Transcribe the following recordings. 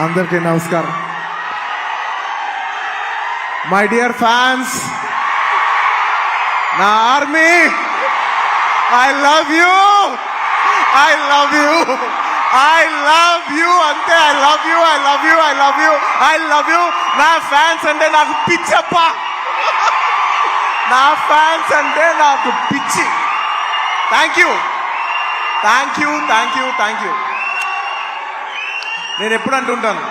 అందరికీ నమస్కారం. My dear fans, నా army, I love you, I love you, I love you, అంతే. I love you, I love you, I love you, I love you. నా fans అంటే నాకు పిచ్చప్ప, నా ఫ్యాన్స్ అంటే నాకు పిచ్చి. Thank you, thank you, thank you, thank you. నేను ఎప్పుడు అంటుంటాను,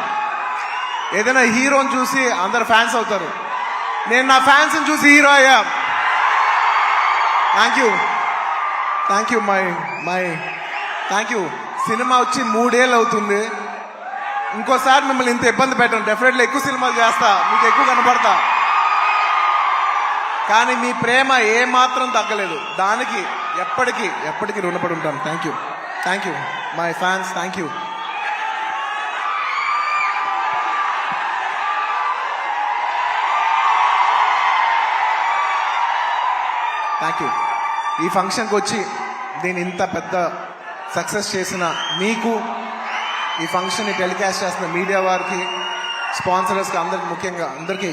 ఏదైనా హీరోని చూసి అందరు ఫ్యాన్స్ అవుతారు. నేను నా ఫ్యాన్స్ని చూసి హీరో అయ్యా. Thank you, thank you, my thank you. Cinema వచ్చి 3 ఏళ్ళు అవుతుంది. ఇంకోసారి మిమ్మల్ని ఇంత ఇబ్బంది పెట్టను. డెఫినెట్లీ ఎక్కువ సినిమాలు చేస్తా, మీకు ఎక్కువ కనపడతా. కానీ మీ ప్రేమ ఏమాత్రం తగ్గలేదు. దానికి ఎప్పటికీ రుణపడి ఉంటాను. Thank you, thank you my fans, thank you. Thank you. ఈ ఫంక్షన్కి వచ్చి దీన్ని ఇంత పెద్ద సక్సెస్ చేసిన మీకు, ఈ ఫంక్షన్ని టెలికాస్ట్ చేస్తున్న మీడియా వారికి, స్పాన్సరర్స్కి, అందరికి, ముఖ్యంగా అందరికీ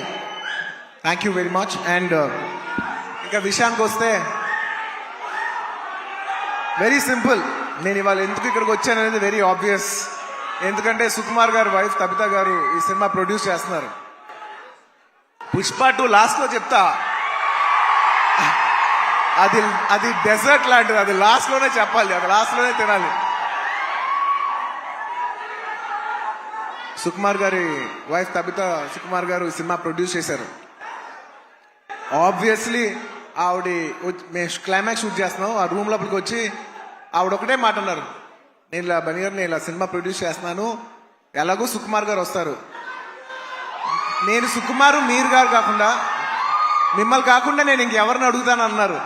thank you very much. And ఇంకా విషయానికి వస్తే వెరీ సింపుల్. నేను ఇవాళ ఎందుకు ఇక్కడికి వచ్చాను అనేది వెరీ ఆబ్వియస్. ఎందుకంటే సుకుమార్ గారు వైఫ్ తబిత గారు ఈ సినిమా ప్రొడ్యూస్ చేస్తున్నారు. పుష్ప 2 లాస్ట్లో చెప్తా, అది డెజర్ట్ లాంటిది. అది లాస్ట్ లోనే చెప్పాలి, అది లాస్ట్ లోనే తినాలి. సుకుమార్ గారి వైఫ్ తబిత సుకుమార్ గారు ఈ సినిమా ప్రొడ్యూస్ చేశారు. ఆబ్వియస్లీ ఆవిడ మేము క్లైమాక్స్ షూట్ చేస్తున్నాం. ఆ రూమ్ లోపలికి వచ్చి ఆవిడ ఒకటే మాట అన్నారు, నేను ఇలా సినిమా ప్రొడ్యూస్ చేస్తున్నాను, ఎలాగో సుకుమార్ గారు వస్తారు. నేను సుకుమారు మీరు గారు కాకుండా, మిమ్మల్ని కాకుండా నేను ఇంకెవరిని అడుగుతాను అన్నారు.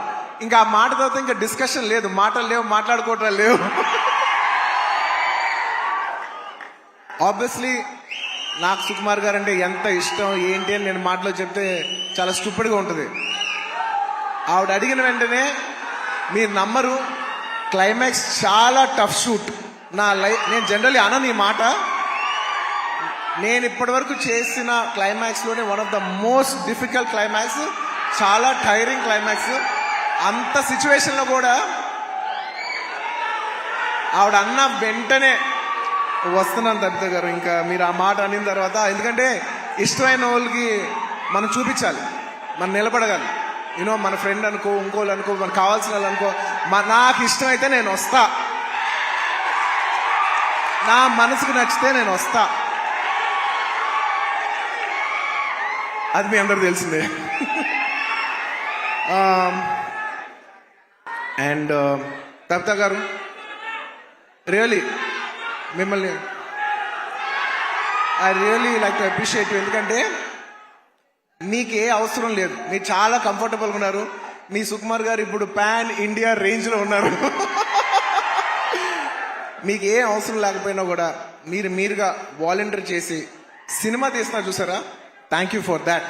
ఇంకా ఆ మాట తర్వాత ఇంకా డిస్కషన్ లేదు, మాటలు లేవు, మాట్లాడుకోవటం లేవు. ఆబ్వియస్లీ నాకు సుకుమార్ గారు అంటే ఎంత ఇష్టం ఏంటి అని నేను మాటలో చెప్తే చాలా స్టూపిడ్గా ఉంటుంది. ఆవిడ అడిగిన వెంటనే మీరు నమ్మరు, క్లైమాక్స్ చాలా టఫ్ షూట్. నేను జనరల్లీ అనను ఈ మాట. నేను ఇప్పటి వరకు చేసిన క్లైమాక్స్లోనే one of the most difficult climax, చాలా టైరింగ్ క్లైమాక్స్. అంత సిచ్యువేషన్లో కూడా ఆవిడ అన్న వెంటనే వస్తున్నాను తబిత గారు, ఇంకా మీరు ఆ మాట అనిన తర్వాత, ఎందుకంటే ఇష్టమైన వాళ్ళకి మనం చూపించాలి, మనం నిలబడగాలి. యూనో మన ఫ్రెండ్ అనుకో, ఇంకోళ్ళు అనుకో, మనకు కావాల్సిన వాళ్ళు అనుకో, నాకు ఇష్టమైతే నేను వస్తా, నా మనసుకు నచ్చితే నేను వస్తా. అది మీ అందరూ తెలిసిందే. అండ్ తబిత గారు, రియలీ మిమ్మల్ని I really like to appreciate you. ఎందుకంటే మీకు ఏ అవసరం లేదు, మీరు చాలా కంఫర్టబుల్గా ఉన్నారు. మీ సుకుమార్ గారు ఇప్పుడు పాన్ ఇండియా రేంజ్లో ఉన్నారు. మీకు ఏ అవసరం లేకపోయినా కూడా మీరుగా వాలంటీర్ చేసి సినిమా తీస్తున్నారు చూసారా, thank you for that.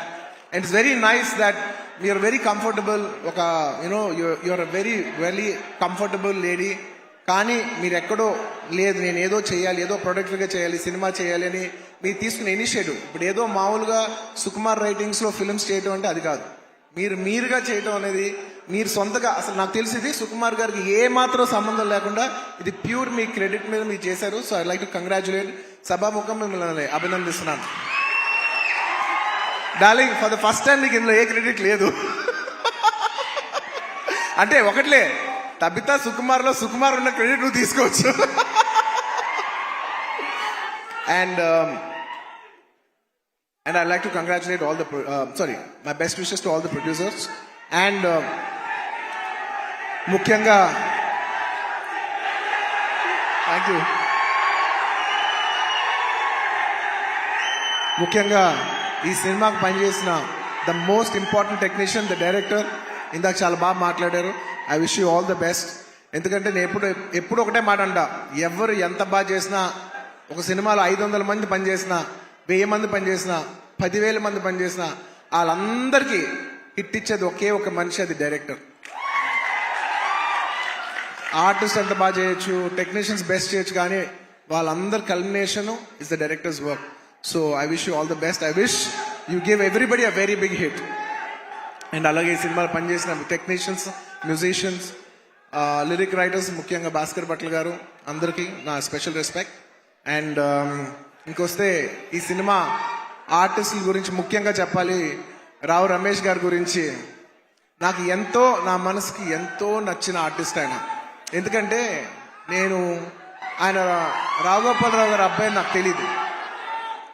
And it's very nice that you're very comfortable. ఒక you know you're very very comfortable lady. కానీ మీరు ఎక్కడో లేదు, నేను ఏదో చేయాలి, ఏదో ప్రొడక్టివ్గా చేయాలి, సినిమా చేయాలి అని మీరు తీసుకునే ఇనిషియేటివ్. ఇప్పుడు ఏదో మామూలుగా సుకుమార్ రైటింగ్స్లో ఫిల్మ్స్ చేయటం అంటే అది కాదు. మీరుగా చేయటం అనేది, మీరు సొంతగా, అసలు నాకు తెలిసింది సుకుమార్ గారికి ఏ మాత్రం సంబంధం లేకుండా ఇది ప్యూర్ మీ క్రెడిట్ మీద మీరు చేశారు. So I like to congratulate. సభాముఖం మిమ్మల్ని అభినందిస్తున్నాను. Darling, for the first time మీకు ఇందులో ఏ క్రెడిట్ లేదు. అంటే ఒకట్లే, తబిత సుకుమార్లో సుకుమార్ ఉన్న క్రెడిట్ నువ్వు తీసుకోవచ్చు. And I like to congratulate all the my best wishes to all the producers. And ముఖ్యంగా థ్యాంక్ యూ. ముఖ్యంగా ఈ సినిమాకు పనిచేసిన the most important technician, the director. ఇందాక చాలా బాగా మాట్లాడారు. I wish you all the best. ఎందుకంటే నేను ఎప్పుడు ఒకటే మాట అంట, ఎవరు ఎంత బాగా చేసినా, ఒక సినిమాలో 500 మంది పనిచేసినా, 1000 మంది పనిచేసినా, 10,000 మంది పనిచేసినా, వాళ్ళందరికీ హిట్ ఇచ్చేది ఒకే ఒక మనిషి, అది డైరెక్టర్. ఆర్టిస్ట్ ఎంత బాగా చేయొచ్చు, టెక్నీషియన్స్ బెస్ట్ చేయొచ్చు, కానీ వాళ్ళందరి culmination is the director's work. So I wish you all the best. I wish you give everybody a very big hit. And అలాగే ఈ సినిమాలో పనిచేసిన టెక్నీషియన్స్, మ్యూజిషియన్స్, లిరిక్ రైటర్స్, ముఖ్యంగా భాస్కర్ భట్ల గారు, అందరికీ నా స్పెషల్ రెస్పెక్ట్. అండ్ ఇంకొస్తే ఈ సినిమా ఆర్టిస్టుల గురించి ముఖ్యంగా చెప్పాలి. రావు రమేష్ గారి గురించి నాకు ఎంతో, నా మనసుకి ఎంతో నచ్చిన ఆర్టిస్ట్ ఆయన. ఎందుకంటే ఆయన రావుగోపాలరావు గారి అబ్బాయి నాకు తెలియదు.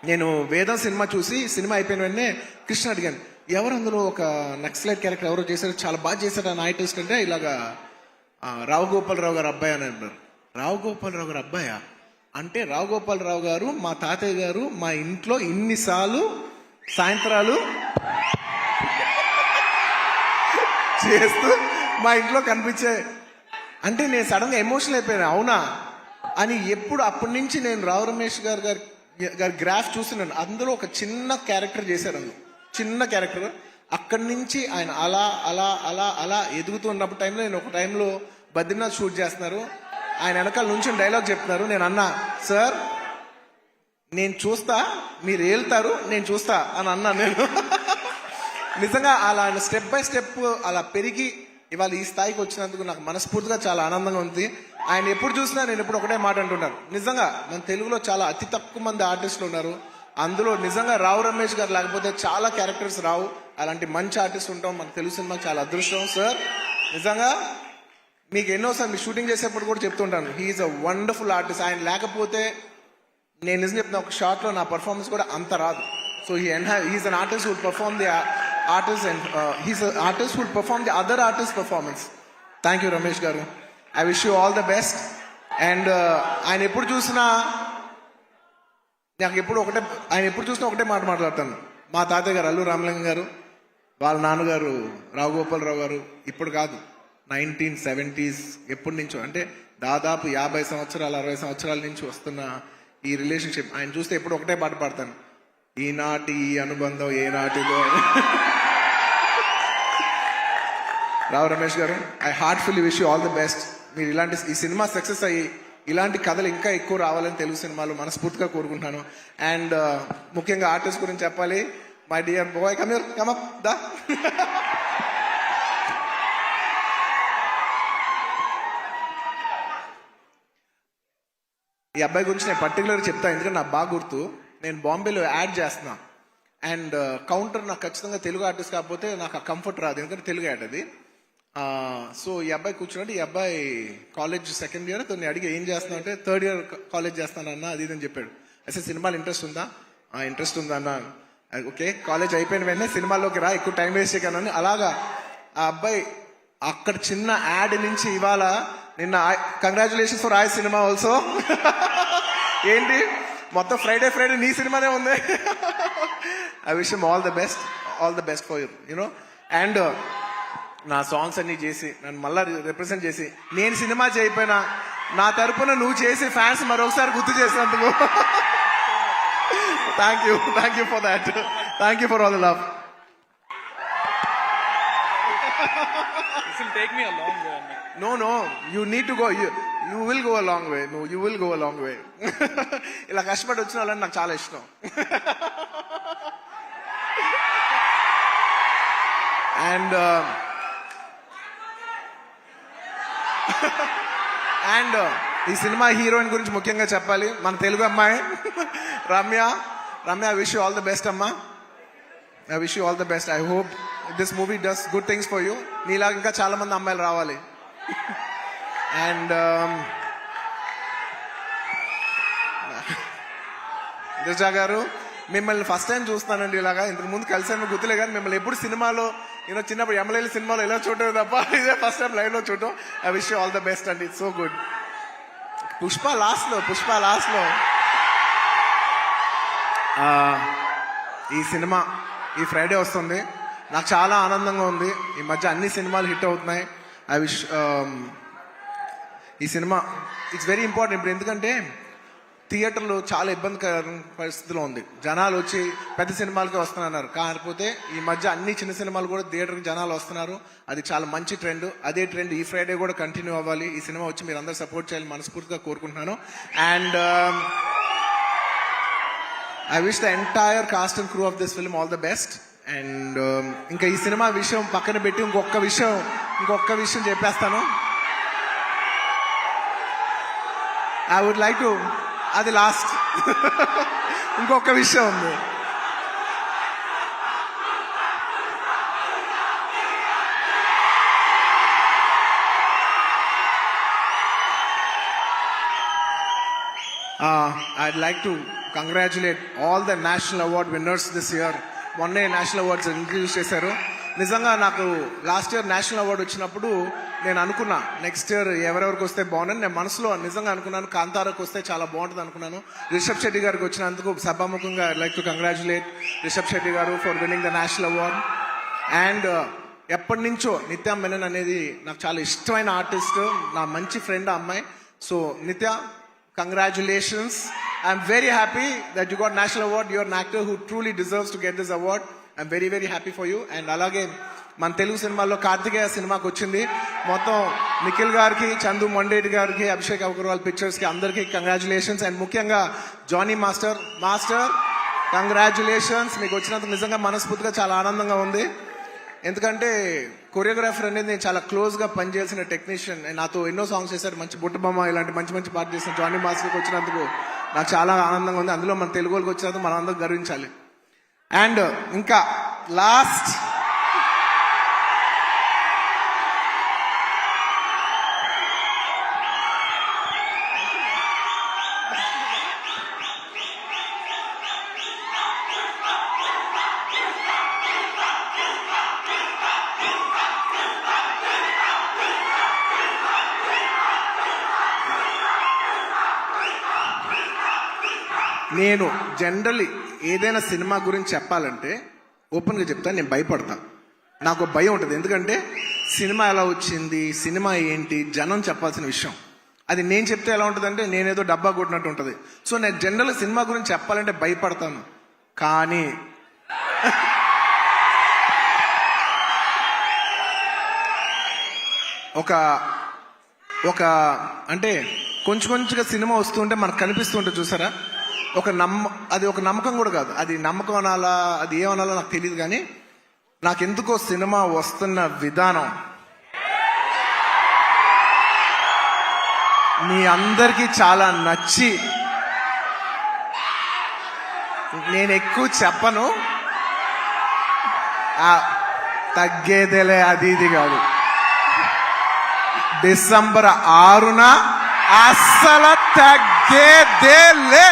నేను వేదం సినిమా చూసి సినిమా అయిపోయిన వెంటనే కృష్ణ అడిగాను, ఎవరు అందులో ఒక నక్సలైట్ క్యారెక్టర్ ఎవరో చేశారు, చాలా బాగా చేశారు ఆ ఆర్టిస్ట్ అంటే, ఇలాగా రావు గోపాలరావు గారు అబ్బాయి అని అన్నారు. రావు గోపాలరావు గారు అబ్బాయా అంటే, రావు గోపాలరావు గారు మా తాతయ్య గారు మా ఇంట్లో ఇన్నిసార్లు సాయంత్రాలు చేస్తూ మా ఇంట్లో కనిపించే అంటే నేను సడన్ గా ఎమోషనల్ అయిపోయాను. అవునా అని ఎప్పుడు అప్పటి నుంచి నేను రావు రమేష్ గారి గ్రాఫ్ చూస్తున్నాను. అందులో ఒక చిన్న క్యారెక్టర్ చేశారు, అందులో చిన్న క్యారెక్టర్. అక్కడి నుంచి ఆయన అలా అలా అలా అలా ఎదుగుతున్నప్పుడు టైంలో, నేను ఒక టైంలో బద్రీనాథ్ షూట్ చేస్తున్నారు, ఆయన వెనకాల నుంచి డైలాగ్ చెప్తున్నారు. నేను అన్నా, సార్ నేను చూస్తా, మీరు వెళ్తారు, నేను చూస్తా అని అన్నా నేను. నిజంగా అలా స్టెప్ బై స్టెప్ అలా పెరిగి ఇవాళ ఈ స్థాయికి వచ్చినందుకు నాకు మనస్ఫూర్తిగా చాలా ఆనందంగా ఉంది. ఆయన ఎప్పుడు చూసినా నేను ఎప్పుడు ఒకటే మాట అంటున్నాను, నిజంగా మన తెలుగులో చాలా అతి తక్కువ మంది ఆర్టిస్టులు ఉన్నారు, అందులో నిజంగా రావు రమేష్ గారు లేకపోతే చాలా క్యారెక్టర్స్ రావు. అలాంటి మంచి ఆర్టిస్ట్ ఉంటాం మన తెలుగు సినిమా, చాలా అదృష్టం సార్. నిజంగా మీకు ఎన్నోసార్లు మీ షూటింగ్ చేసేప్పుడు కూడా చెప్తుంటాను, హీఈస్ అ వండర్ఫుల్ ఆర్టిస్ట్. ఆయన లేకపోతే నేను నిజం చెప్తున్నా, ఒక షార్ట్లో నా పర్ఫార్మెన్స్ కూడా అంత రాదు. So he's an artist who'd perform the artist and he's artist who'd perform the other artist performance. Thank you Ramesh గారు. I wish you all the best. And ఆయన ఎప్పుడు చూసినా ఒకటే మాట మాట్లాడతాను. మా తాతయ్య గారు అల్లు రామలింగం గారు, వాళ్ళ నాన్నగారు రావు గోపాలరావు గారు, ఇప్పుడు కాదు 1970s ఎప్పటి నుంచో, అంటే దాదాపు 50 సంవత్సరాలు 60 సంవత్సరాల నుంచి వస్తున్న ఈ రిలేషన్షిప్ ఆయన చూస్తే ఎప్పుడు ఒకటే పాట పాడతాను, ఈనాటి ఈ అనుబంధం ఏనాటిదో. రావు రమేష్ గారు, I heartfully wish you all the best. మీరు ఇలాంటి ఈ సినిమా సక్సెస్ అయ్యి ఇలాంటి కథలు ఇంకా ఎక్కువ రావాలని తెలుగు సినిమాలు మనస్ఫూర్తిగా కోరుకుంటున్నాను. అండ్ ముఖ్యంగా ఆర్టిస్ట్ గురించి చెప్పాలి. My dear boy, come up దా. ఈ అబ్బాయి గురించి నేను పర్టికులర్ చెప్తాను, ఎందుకంటే నాకు బాగా గుర్తు. నేను బాంబేలో యాడ్ చేస్తున్నా, అండ్ కౌంటర్ నాకు ఖచ్చితంగా తెలుగు ఆర్టిస్ట్ కాకపోతే నాకు ఆ కంఫర్ట్ రాదు, ఎందుకంటే తెలుగు యాడ్ అది. సో ఈ అబ్బాయి కూర్చున్నట్టు, ఈ అబ్బాయి కాలేజ్ సెకండ్ ఇయర్, తను అడిగి ఏం చేస్తున్నా అంటే, థర్డ్ ఇయర్ కాలేజ్ చేస్తానన్నా అది ఇదని చెప్పాడు. అసలు సినిమాలు ఇంట్రెస్ట్ ఉందా? ఇంట్రెస్ట్ ఉందా అన్న. ఓకే, కాలేజ్ అయిపోయిన వెంటనే సినిమాల్లోకి రా, ఎక్కువ టైం వేస్ట్ చేయకనని. అలాగా ఆ అబ్బాయి అక్కడ చిన్న యాడ్ నుంచి ఇవాళ నిన్న కంగ్రాచులేషన్స్ ఫర్ ఆయ్ సినిమా ఆల్సో. ఏంటి మొత్తం ఫ్రైడే నీ సినిమానే ఉంది. I wish him all the best for you know. And నా సాంగ్స్ అన్ని చేసి నన్ను మళ్ళా రిప్రజెంట్ చేసి, నేను సినిమా చేయకపోయినా నా తరపున నువ్వు చేసి ఫ్యాన్స్ మరొకసారి గుర్తు చేసినందుకు thank you for that. Thank you for all the love. This will take me a long way. No, you need to go. You will go a long way. No, you will go a long way. ఇలా కష్టపడి వచ్చిన వాళ్ళని నాకు చాలా ఇష్టం. And ఈ cinema heroine గురించి ముఖ్యంగా చెప్పాలి. మన తెలుగు అమ్మాయి Ramya. I wish you all the best అమ్మా. I wish you all the best. I hope this movie does good things for you. నీలాగా ఇంకా చాలా మంది అమ్మాయిలు రావాలి. అండ్ దిశా గారు, మిమ్మల్ని ఫస్ట్ టైం చూస్తానండి. ఇలాగా ఇంతకు ముందు కలిసాను గుర్తులే, కానీ మిమ్మల్ని ఎప్పుడు సినిమాలో చిన్నప్పుడు ఎమ్మెల్యేల సినిమాలో ఎలా చూడటం తప్ప ఇదే ఫస్ట్ టైం లైవ్ లో చూడటం. I wish you all the best అండి. It's so good. Pushpa last లో ఈ సినిమా ఈ ఫ్రైడే వస్తుంది. నాకు చాలా ఆనందంగా ఉంది. ఈ మధ్య అన్ని సినిమాలు హిట్ అవుతున్నాయి. ఐ విష్ ఈ సినిమా ఇట్స్ వెరీ ఇంపార్టెంట్ ఇప్పుడు, ఎందుకంటే థియేటర్లు చాలా ఇబ్బందికర పరిస్థితిలో ఉంది. జనాలు వచ్చి పెద్ద సినిమాలకి వస్తున్నారు, కాకపోతే ఈ మధ్య అన్ని చిన్న సినిమాలు కూడా థియేటర్కి జనాలు వస్తున్నారు. అది చాలా మంచి ట్రెండ్. అదే ట్రెండ్ ఈ ఫ్రైడే కూడా కంటిన్యూ అవ్వాలి. ఈ సినిమా వచ్చి మీరు అందరూ సపోర్ట్ చేయాలని మనస్ఫూర్తిగా కోరుకుంటున్నాను. And I wish the entire cost and crew of this film all the best. And ఇంకా ఈ సినిమా విషయం పక్కన పెట్టి ఇంకొక విషయం చెప్పేస్తాను. ఐ వుడ్ లైక్ టు, అది లాస్ట్. ఇంకొక విషయం ఉంది. I'd like to congratulate all the national award winners this year. మొన్నే నేషనల్ అవార్డ్స్ ఇంట్రడ్యూస్ చేశారు. నిజంగా నాకు లాస్ట్ ఇయర్ నేషనల్ అవార్డు వచ్చినప్పుడు నేను అనుకున్నా నెక్స్ట్ ఇయర్ ఎవరెవరికి వస్తే బాగుందని. నేను మనసులో నిజంగా అనుకున్నాను, కాంతారాకు వస్తే చాలా బాగుంటుంది అనుకున్నాను. రిషబ్ శెట్టి గారికి వచ్చినందుకు సభాముఖంగా I like to congratulate Rishab Shetty గారు for winning the national award. And ఎప్పటి నుంచో నిత్య మెనన్ అనేది నాకు చాలా ఇష్టమైన ఆర్టిస్ట్, నా మంచి ఫ్రెండ్ ఆ అమ్మాయి. సో నిత్య, congratulations. I'm very happy that you got national award. You're an actor who truly deserves to get this award. I'm very very happy for you. And అలాగే మన తెలుగు సినిమాల్లో కార్తికేయ సినిమాకి వచ్చింది. మొత్తం నిఖిల్ గారికి, చందు మొండేటి గారికి, అభిషేక్ అగర్వాల్ పిక్చర్స్ కి అందరికీ కంగ్రాచులేషన్స్. అండ్ ముఖ్యంగా జానీ మాస్టర్ కంగ్రాచులేషన్స్. మీకు వచ్చినందుకు నిజంగా మనస్ఫూర్తిగా చాలా ఆనందంగా ఉంది. ఎందుకంటే కొరియోగ్రాఫర్ అనేది నేను చాలా క్లోజ్ గా పనిచేసిన టెక్నీషియన్. నాతో ఎన్నో సాంగ్స్ చేశారు, మంచి బుట్టబొమ్మ ఇలాంటి మంచి పాట చేసిన జానీ మాస్టర్కి వచ్చినందుకు నాకు చాలా ఆనందంగా ఉంది. అందులో మన తెలుగు వాళ్ళకి వచ్చినందుకు మనం అందరం గర్వించాలి. అండ్ ఇంకా లాస్ట్, నేను జనరల్లీ ఏదైనా సినిమా గురించి చెప్పాలంటే ఓపెన్గా చెప్తాను, నేను భయపడతాను. నాకు భయం ఉంటుంది. ఎందుకంటే సినిమా ఎలా వచ్చింది, సినిమా ఏంటి, జనం చెప్పాల్సిన విషయం. అది నేను చెప్తే ఎలా ఉంటుందంటే నేనేదో డబ్బా కొట్టినట్టు ఉంటుంది. సో నేను జనరల్గా సినిమా గురించి చెప్పాలంటే భయపడతాను. కానీ ఒక అంటే కొంచెంగా సినిమా వస్తుంటే మనకు కనిపిస్తూ ఉంటుంది చూసారా, అది ఒక నమ్మకం కూడా కాదు. అది నమ్మకం అనాలా, అది ఏమనాలో నాకు తెలియదు. కానీ నాకెందుకో సినిమా వస్తున్న విధానం మీ అందరికీ చాలా నచ్చి, నేను ఎక్కువ చెప్పను, తగ్గేదేలే అది ఇది కాదు. డిసెంబర్ 6న అస్సలు తగ్గేదేలే,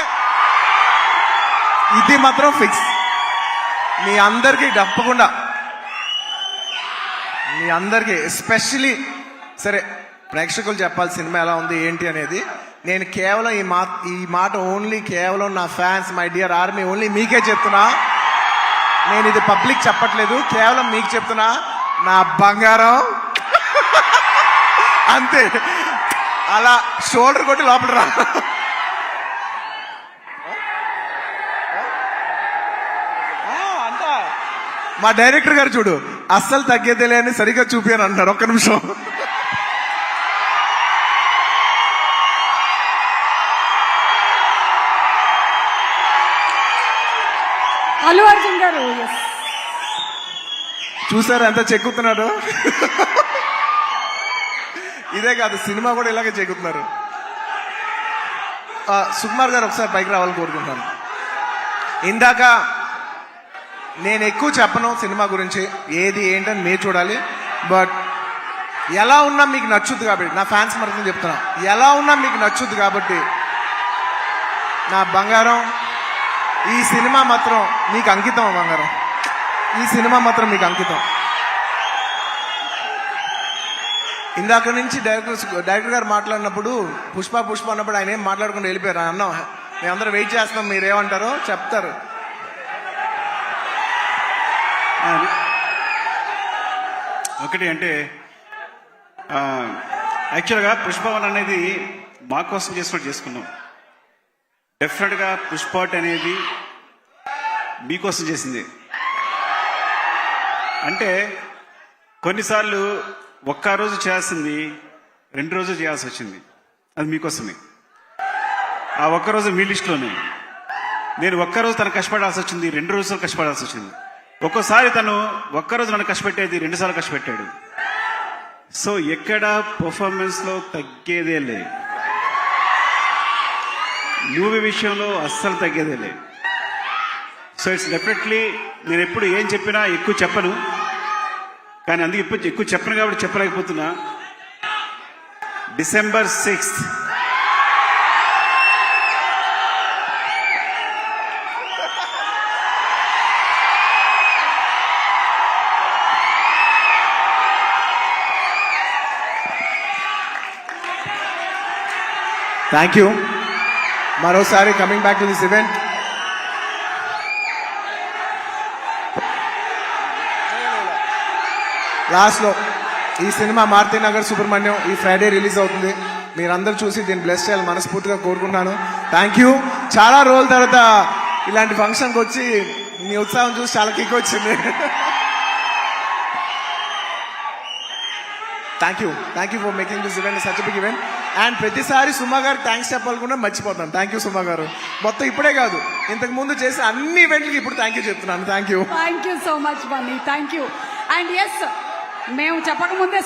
ఇది మాత్రం ఫిక్స్. మీ అందరికీ తప్పకుండా, మీ అందరికీ ఎస్పెషలీ సరే ప్రేక్షకులు చెప్పాలి సినిమా ఎలా ఉంది ఏంటి అనేది. నేను కేవలం ఈ మాట ఓన్లీ కేవలం నా fans, my dear army, only మీకే చెప్తున్నా. నేను ఇది పబ్లిక్ చెప్పట్లేదు, కేవలం మీకు చెప్తున్నా. నా బంగారం అంతే, అలా షోల్డర్ కొట్టి లోపల రా. మా డైరెక్టర్ గారు చూడు, అస్సలు తగ్గేదేలే అని సరిగ్గా చూపాను అంటారు. ఒక్క నిమిషం. అల్లు అర్జున్ గారు చూసారా ఎంత చెక్కుతున్నాడు. ఇదే కాదు, సినిమా కూడా ఇలాగే చెక్కుతున్నారు. సుకుమార్ గారు ఒకసారి పైకి రావాలని కోరుకుంటున్నాను. ఇందాక నేను ఎక్కువ చెప్పను సినిమా గురించి, ఏది ఏంటని మీరు చూడాలి. బట్ ఎలా ఉన్నా మీకు నచ్చుద్ది కాబట్టి, నా ఫ్యాన్స్ మరొకటి చెప్తున్నా, ఎలా ఉన్నా మీకు నచ్చుద్ది కాబట్టి నా బంగారం, ఈ సినిమా మాత్రం మీకు అంకితం. బంగారం, ఈ సినిమా మాత్రం మీకు అంకితం. ఇందాక నుంచి డైరెక్టర్ గారు మాట్లాడినప్పుడు పుష్ప అన్నప్పుడు ఆయన ఏం మాట్లాడకుండా వెళ్ళిపోయారు. అన్నాం మేమందరూ వెయిట్ చేస్తున్నాం, మీరేమంటారో చెప్తారు. ఒకటి అంటే యాక్చువల్గా పుష్పవన్ అనేది మా కోసం చేసుకున్నాం. డెఫినెట్గా పుష్పాట్ అనేది మీకోసం చేసింది. అంటే కొన్నిసార్లు ఒక్క రోజు చేయాల్సింది 2 రోజులు చేయాల్సి వచ్చింది. అది మీకోసమే. ఆ ఒక్కరోజు మీ లిస్టులోనే. నేను ఒక్కరోజు తను కష్టపడాల్సి వచ్చింది, 2 రోజులు కష్టపడాల్సి వచ్చింది. ఒక్కోసారి తను ఒక్కరోజు నన్ను కష్టపెట్టేది 2 సార్లు కష్టపెట్టాడు. సో ఎక్కడ పర్ఫార్మెన్స్లో తగ్గేదే లే, మూవీ విషయంలో అస్సలు తగ్గేదే లే. సో ఇట్స్ డెఫినెట్లీ నేను ఎప్పుడు ఏం చెప్పినా ఎక్కువ చెప్పను, కానీ అందుకే ఇప్పుడు ఎక్కువ చెప్పను కాబట్టి చెప్పలేకపోతున్నా. December 6th thank you. మరోసారి coming back to this event, లాస్ట్లో ఈ సినిమా మారుతి నగర్ సుబ్రహ్మణ్యం ఈ ఫ్రైడే రిలీజ్ అవుతుంది. మీరందరూ చూసి దీన్ని బ్లెస్ చేయాలి మనస్ఫూర్తిగా కోరుకుంటున్నాను. Thank you. చాలా రోజుల తర్వాత ఇలాంటి ఫంక్షన్కి వచ్చి మీ ఉత్సాహం చూసి చాలా కిక్ వచ్చింది. Thank you for making this event such big event. And ప్రతిసారి సుమా గారు థ్యాంక్స్ చెప్పాలకుండా మర్చిపోతాను. థ్యాంక్ యూ సుమా గారు. మొత్తం ఇప్పుడే కాదు, ఇంతకు ముందు చేసిన అన్ని ఈవెంట్లకి ఇప్పుడు థ్యాంక్ యూ చెప్తున్నాను. Thank you so much Bunny, thank you. And yes, మేము చెప్పకముందే